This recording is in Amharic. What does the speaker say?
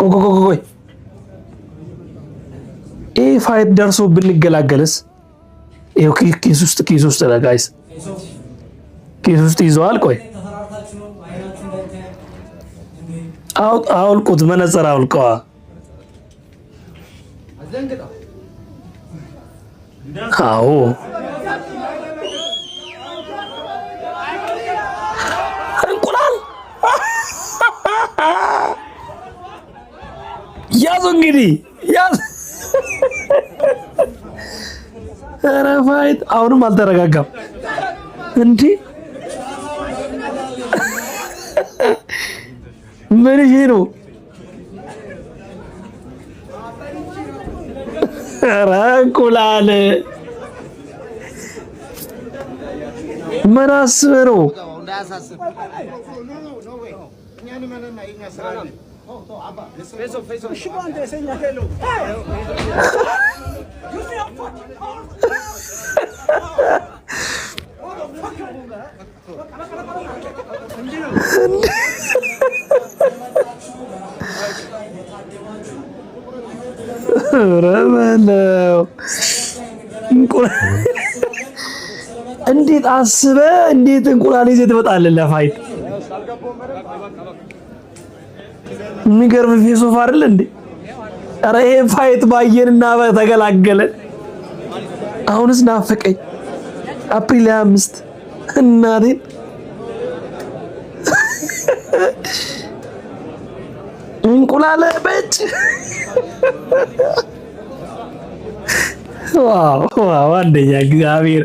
ቆይ ፋይት ደርሶ ብንገላገልስ? ይሄው ኪስ ውስጥ ጋይስ ኪስ ውስጥ ይዘዋል። ቆይ አውልቁት፣ መነጽር አውልቀዋ። አዎ እንቁላል ያዙ እንግዲህ ያዝ። ኧረ ፋይት አሁንም አልተረጋጋም እንዴ! ምን ይሄ ነው? ኧረ እንቁላል ምን አስበህ ነው? እንዴት አስበህ እንዴት እንቁላል ይዘህ ትመጣለህ ለፋይት? የሚገርም ፌስ ኦፍ አይደል እንዴ? ኧረ ይሄ ፋይት ባየንና በተገላገለን። አሁንስ ናፈቀኝ። አፕሪል 25 እናቴን እንቁላል በጭ ዋው አንደኛ እግዚአብሔር